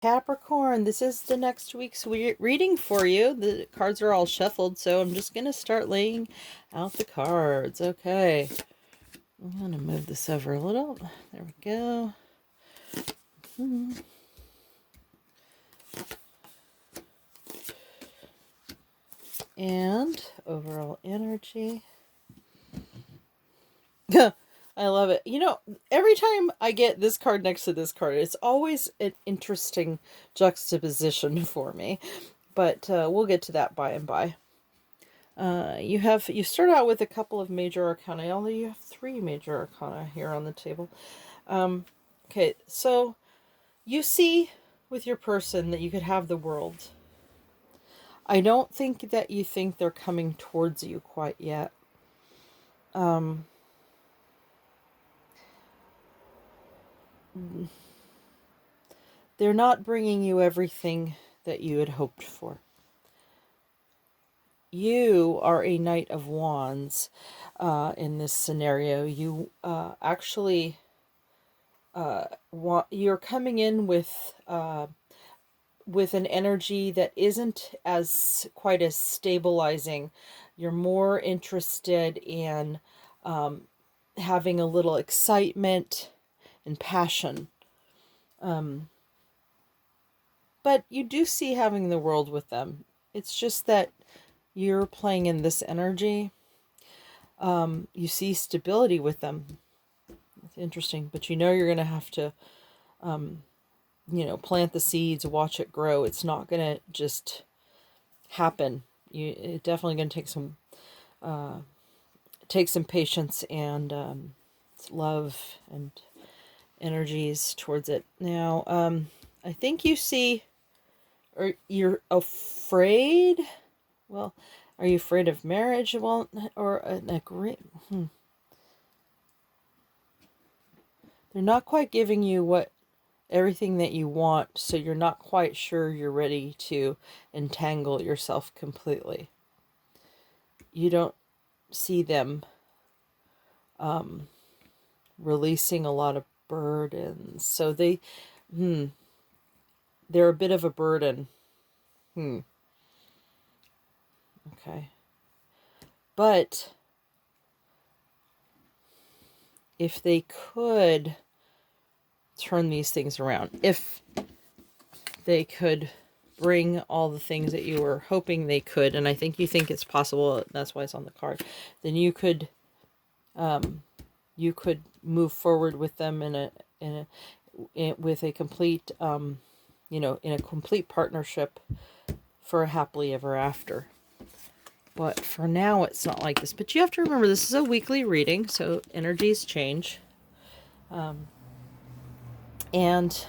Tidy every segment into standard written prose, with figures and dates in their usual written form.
Capricorn, this is the next week's reading for you. The cards are all shuffled, so I'm just going to start laying out the cards. Okay. I'm going to move this over a little. There we go. And overall energy. I love it. You know, every time I get this card next to this card, it's always an interesting juxtaposition for me. But we'll get to that by and by. You start out with a couple of major arcana, although you have 3 major arcana here on the table. Okay, so you see with your person that you could have the world. I don't think that you think they're coming towards you quite yet. They're not bringing you everything that you had hoped for. You are a Knight of Wands in this scenario. You actually you're coming in with an energy that isn't as quite as stabilizing. You're more interested in having a little excitement and passion. But you do see having the world with them. It's just that you're playing in this energy. You see stability with them. It's interesting, but you know you're going to have to, plant the seeds, watch it grow. It's not going to just happen. It's definitely going to take some patience and love and energies towards it. Now, I think you see, or you're afraid. Well, are you afraid of marriage? Well, or an agreement? They're not quite giving you everything that you want, so you're not quite sure you're ready to entangle yourself completely. You don't see them releasing a lot of burdens, so they're a bit of a burden. Okay. But if they could turn these things around, if they could bring all the things that you were hoping they could, and I think you think it's possible, that's why it's on the card, then you could move forward with them with a complete in a complete partnership for a happily ever after. But for now, it's not like this. But you have to remember, this is a weekly reading, so energies change. And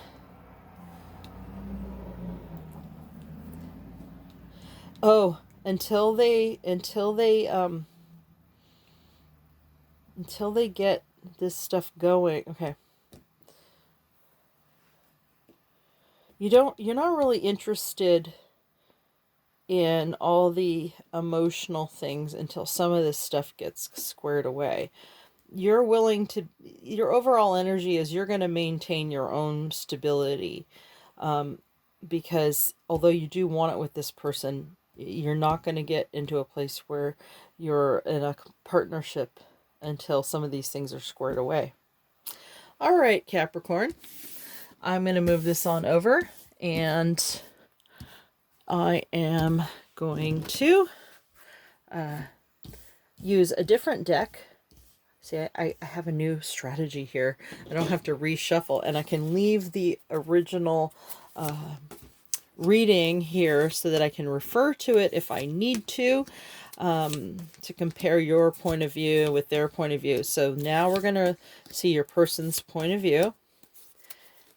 until they get this stuff going. Okay. You're not really interested in all the emotional things until some of this stuff gets squared away. Your overall energy is you're going to maintain your own stability, because although you do want it with this person, you're not going to get into a place where you're in a partnership until some of these things are squared away. All right, Capricorn, I'm going to move this on over, and I am going to use a different deck. See, I have a new strategy here. I don't have to reshuffle, and I can leave the original reading here so that I can refer to it if I need to compare your point of view with their point of view. So now we're going to see your person's point of view,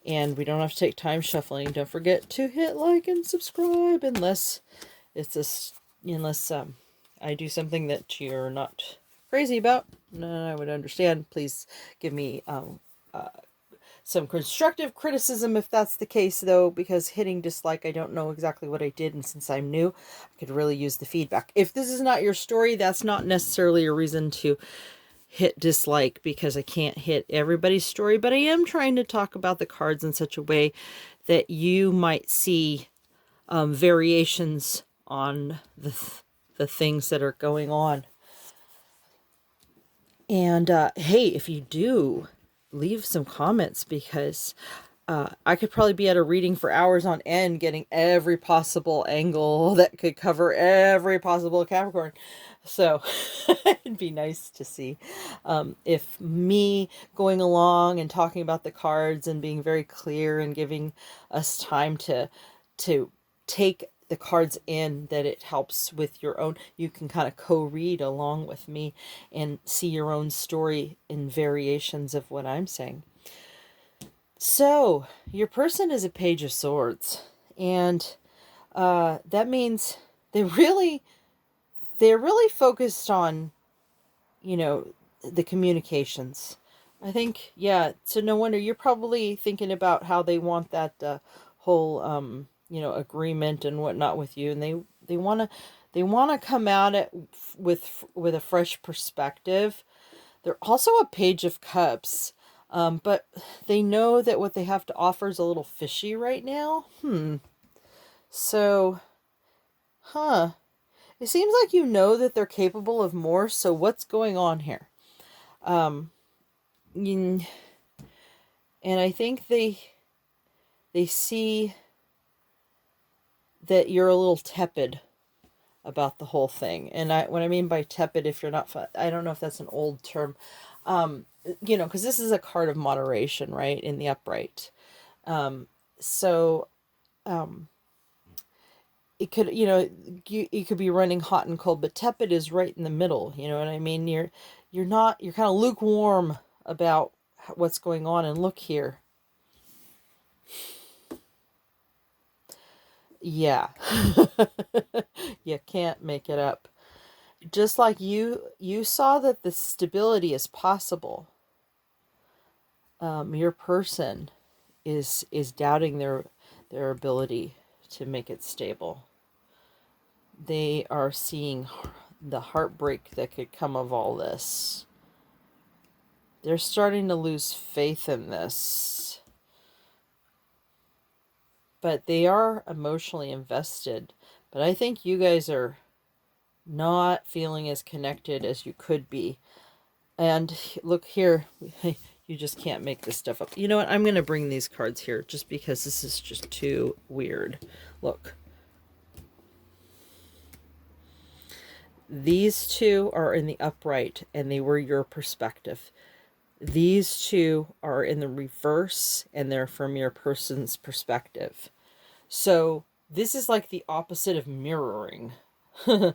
and we don't have to take time shuffling. Don't forget to hit like and subscribe unless I do something that you're not crazy about. No, I would understand. Please give me some constructive criticism if that's the case, though, because hitting dislike, I don't know exactly what I did, and since I'm new, I could really use the feedback. If this is not your story, that's not necessarily a reason to hit dislike, because I can't hit everybody's story, but I am trying to talk about the cards in such a way that you might see variations on the things that are going on. And hey, if you do, leave some comments, because I could probably be at a reading for hours on end, getting every possible angle that could cover every possible Capricorn. So it'd be nice to see if me going along and talking about the cards and being very clear and giving us time to take the cards in, that it helps with your own. You can kind of co-read along with me and see your own story in variations of what I'm saying. So your person is a Page of Swords, and that means they're really focused on, you know, the communications. I think, yeah, so no wonder you're probably thinking about how they want that whole you know, agreement and whatnot with you, and they want to come at it with a fresh perspective. They're also a Page of Cups, but they know that what they have to offer is a little fishy right now. So, it seems like you know that they're capable of more, so what's going on here? And I think they see that you're a little tepid about the whole thing. And what I mean by tepid, if you're not, I don't know if that's an old term, you know, because this is a card of moderation, right, in the upright. So it could, you know, you could be running hot and cold, but tepid is right in the middle. You know what I mean? You're kind of lukewarm about what's going on. And look here. Yeah. You can't make it up. Just like you saw that the stability is possible. Your person is doubting their ability to make it stable. They are seeing the heartbreak that could come of all this. They're starting to lose faith in this. But they are emotionally invested. But I think you guys are not feeling as connected as you could be. And look here, you just can't make this stuff up. You know what? I'm going to bring these cards here just because this is just too weird. Look. These two are in the upright, and they were your perspective. These two are in the reverse, and they're from your person's perspective. So this is like the opposite of mirroring. This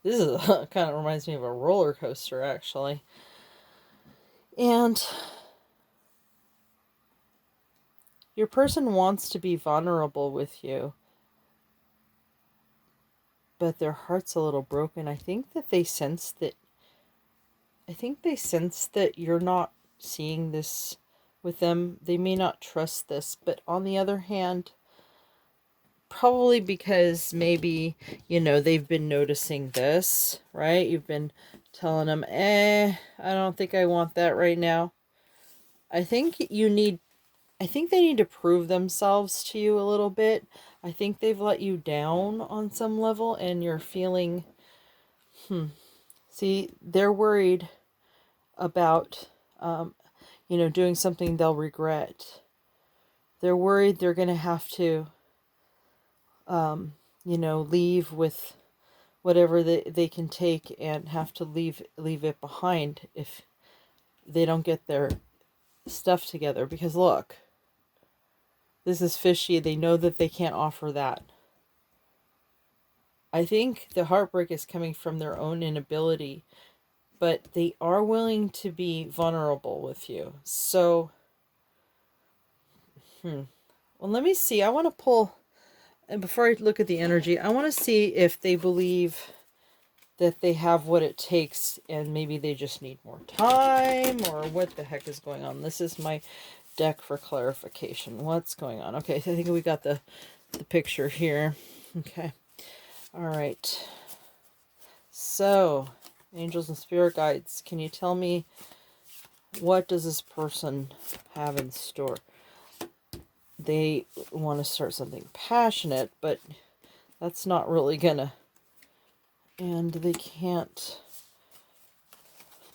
is kind of reminds me of a roller coaster, actually. And your person wants to be vulnerable with you, but their heart's a little broken. I think they sense that you're not seeing this with them. They may not trust this, but on the other hand, probably because maybe, you know, they've been noticing this, right? You've been telling them, I don't think I want that right now. I think they need to prove themselves to you a little bit. I think they've let you down on some level, and you're feeling, see, they're worried about, you know, doing something they'll regret. They're worried they're going to have to, you know, leave with whatever they can take, and have to leave it behind if they don't get their stuff together. Because look, this is fishy. They know that they can't offer that. I think the heartbreak is coming from their own inability, but they are willing to be vulnerable with you. So, well, let me see. I want to pull, and before I look at the energy, I want to see if they believe that they have what it takes, and maybe they just need more time, or what the heck is going on. This is my deck for clarification. What's going on? Okay, so I think we got the picture here. Okay. All right. So, angels and spirit guides, can you tell me What does this person have in store? They want to start something passionate, but that's not really gonna, and they can't,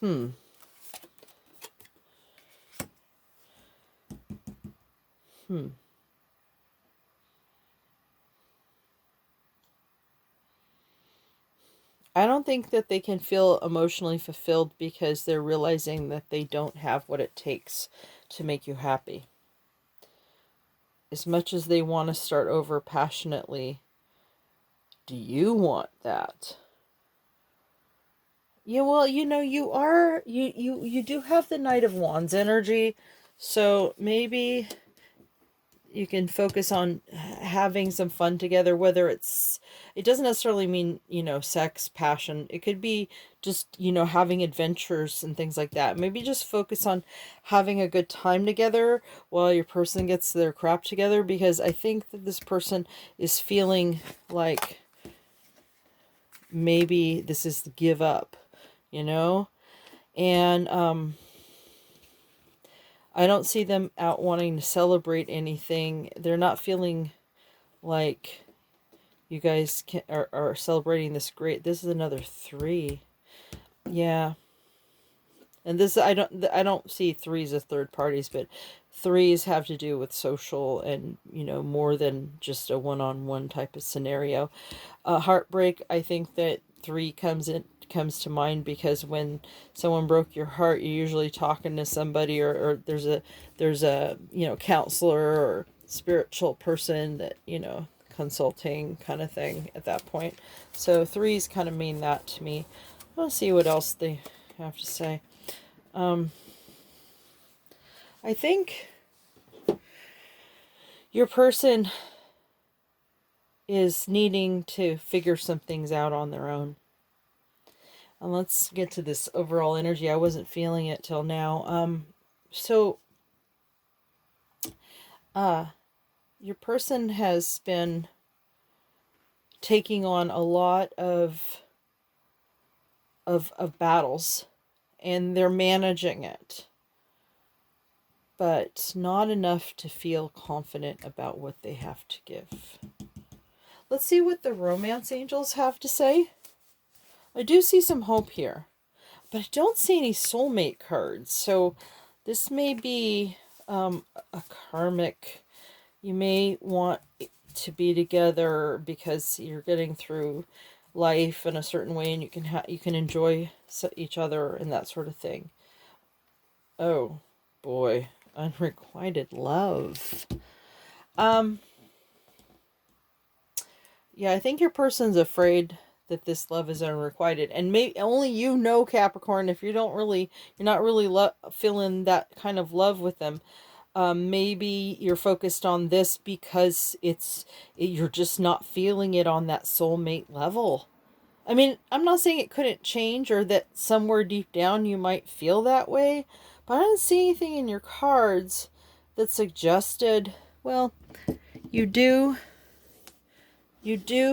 hmm. I don't think that they can feel emotionally fulfilled because they're realizing that they don't have what it takes to make you happy. As much as they want to start over passionately, do you want that? Yeah, well, you do have the Knight of Wands energy, so maybe you can focus on having some fun together, whether it doesn't necessarily mean, sex, passion. It could be just, having adventures and things like that. Maybe just focus on having a good time together while your person gets their crap together, because I think that this person is feeling like maybe this is the give up, and I don't see them out wanting to celebrate anything. They're not feeling like you guys are celebrating this great. This is another 3. Yeah. And this, I don't see 3s as third parties, but 3s have to do with social and, more than just a one-on-one type of scenario. Heartbreak, I think that 3 comes to mind because when someone broke your heart, you're usually talking to somebody, or there's a counselor or spiritual person that, consulting kind of thing at that point. So 3s kind of mean that to me. Let's see what else they have to say. I think your person is needing to figure some things out on their own. And let's get to this overall energy. I wasn't feeling it till now. Your person has been taking on a lot of battles, and they're managing it, but not enough to feel confident about what they have to give. Let's see what the romance angels have to say. I do see some hope here, but I don't see any soulmate cards. So this may be a karmic. You may want to be together because you're getting through life in a certain way, and you can enjoy each other and that sort of thing. Oh boy, unrequited love. Yeah, I think your person's afraid that this love is unrequited, and maybe only Capricorn. If you're not really feeling that kind of love with them. Maybe you're focused on this because you're just not feeling it on that soulmate level. I mean, I'm not saying it couldn't change or that somewhere deep down you might feel that way, but I didn't see anything in your cards that suggested, well, you do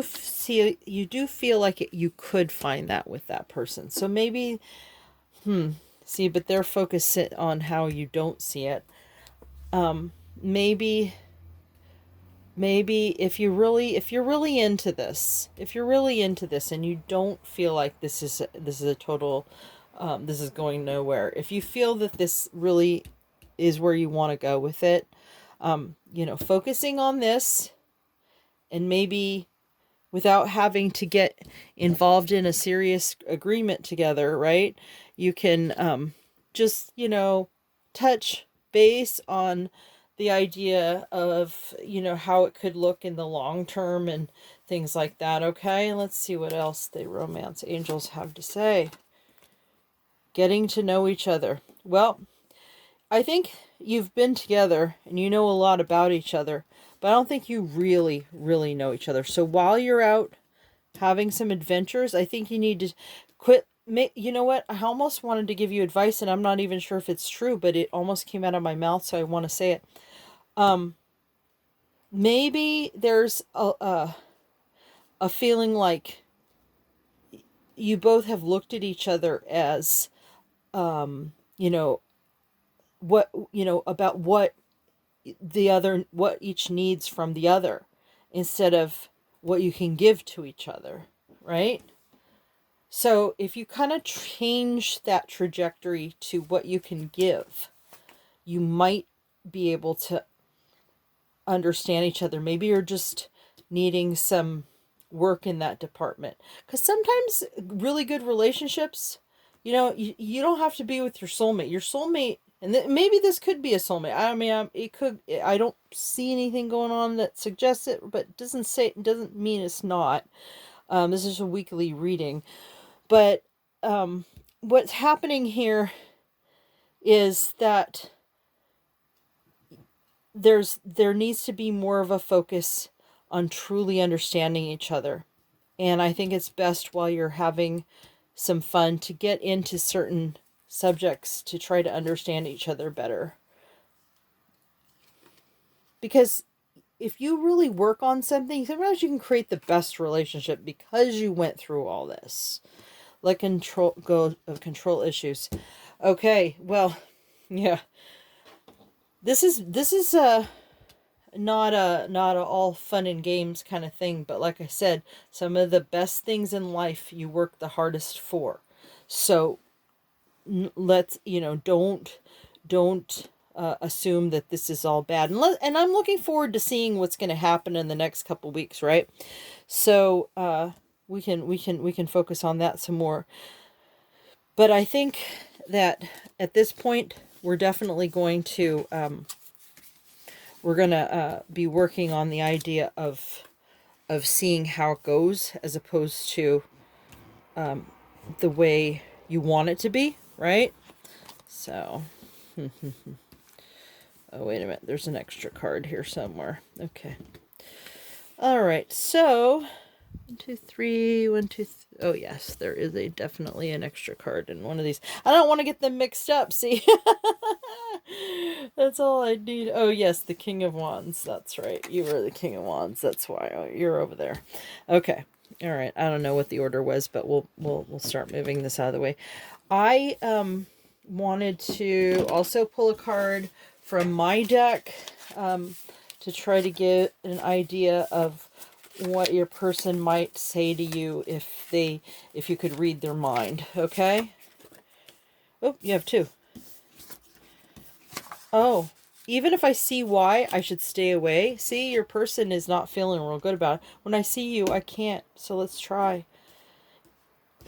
feel like you could find that with that person. So maybe, see, but they're focused on how you don't see it. Maybe if you're really into this, and you don't feel like this is a total, this is going nowhere. If you feel that this really is where you want to go with it, focusing on this, and maybe without having to get involved in a serious agreement together, right? You can just, touch base on the idea of, how it could look in the long term and things like that, okay? Let's see what else the romance angels have to say. Getting to know each other. Well, I think you've been together and you know a lot about each other, but I don't think you really, really know each other. So while you're out having some adventures, I think you need to quit. You know what? I almost wanted to give you advice, and I'm not even sure if it's true, but it almost came out of my mouth, so I want to say it. Maybe there's a feeling like you both have looked at each other as, you know, what, about what what each needs from the other, instead of what you can give to each other, right? So if you kind of change that trajectory to what you can give, you might be able to understand each other. Maybe you're just needing some work in that department. Because sometimes really good relationships, you don't have to be with your soulmate. Your soulmate, and maybe this could be a soulmate. I mean, it could. I don't see anything going on that suggests it, but doesn't mean it's not. This is a weekly reading, but what's happening here is that there needs to be more of a focus on truly understanding each other. And I think it's best, while you're having some fun, to get into certain subjects to try to understand each other better. Because if you really work on something, sometimes you can create the best relationship because you went through all this. Let control issues. Okay, well, yeah. This is not a all fun and games kind of thing, but like I said, some of the best things in life you work the hardest for. So let's, don't assume that this is all bad. And I'm looking forward to seeing what's going to happen in the next couple weeks, right? So we can focus on that some more. But I think that at this point we're definitely going to be working on the idea of seeing how it goes, as opposed to the way you want it to be, right? So, oh, wait a minute. There's an extra card here somewhere. Okay. All right. So, 1, 2, 3, 1, 2, oh, yes, there is definitely an extra card in one of these. I don't want to get them mixed up, see? That's all I need. Oh, yes, the King of Wands. That's right. You were the King of Wands. That's why. Oh, you're over there. Okay. All right. I don't know what the order was, but we'll start moving this out of the way. I wanted to also pull a card from my deck to try to get an idea of what your person might say to you if you could read their mind. Okay. Oh, you have two. Oh, even if I see why I should stay away. See, your person is not feeling real good about it. When I see you, I can't. So let's try.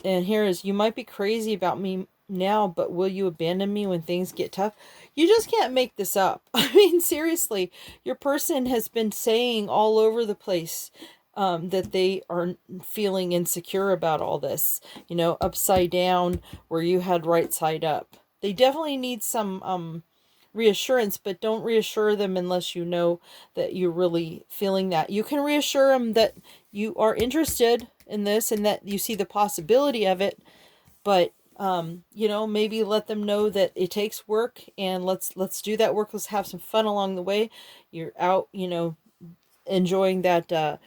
And here is, you might be crazy about me now, but will you abandon me when things get tough? You just can't make this up. I mean, seriously, your person has been saying all over the place that they are feeling insecure about all this. Upside down where you had right side up. They definitely need some reassurance, but don't reassure them unless you know that you're really feeling that. You can reassure them that you are interested in this and that you see the possibility of it, but maybe let them know that it takes work, and let's do that work. Let's have some fun along the way. You're out, enjoying that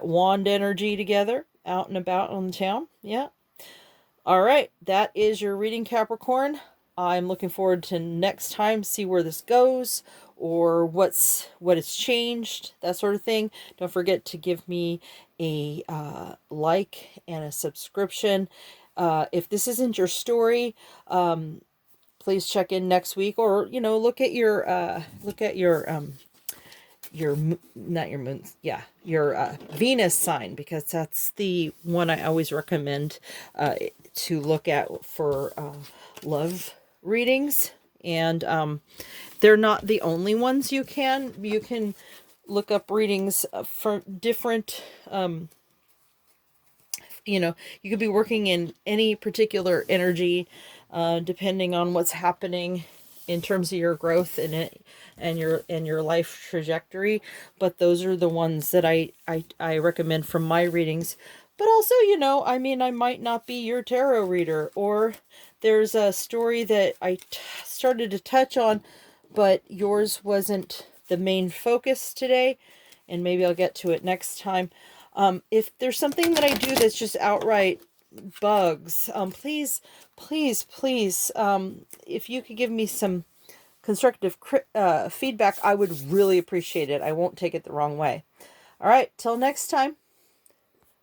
wand energy together, out and about on the town. Yeah. All right, that is your reading, Capricorn. I'm looking forward to next time, see where this goes, or what has changed, that sort of thing. Don't forget to give me a like and a subscription. If this isn't your story, please check in next week, or look at not your moon, yeah, your Venus sign, because that's the one I always recommend to look at for love readings. And they're not the only ones. You can look up readings for different you could be working in any particular energy depending on what's happening in terms of your growth in it and your life trajectory. But those are the ones that I recommend from my readings. But also, I mean, I might not be your tarot reader, or there's a story that I started to touch on, but yours wasn't the main focus today, and maybe I'll get to it next time. If there's something that I do that's just outright bugs, please, if you could give me some constructive feedback, I would really appreciate it. I won't take it the wrong way. All right, till next time.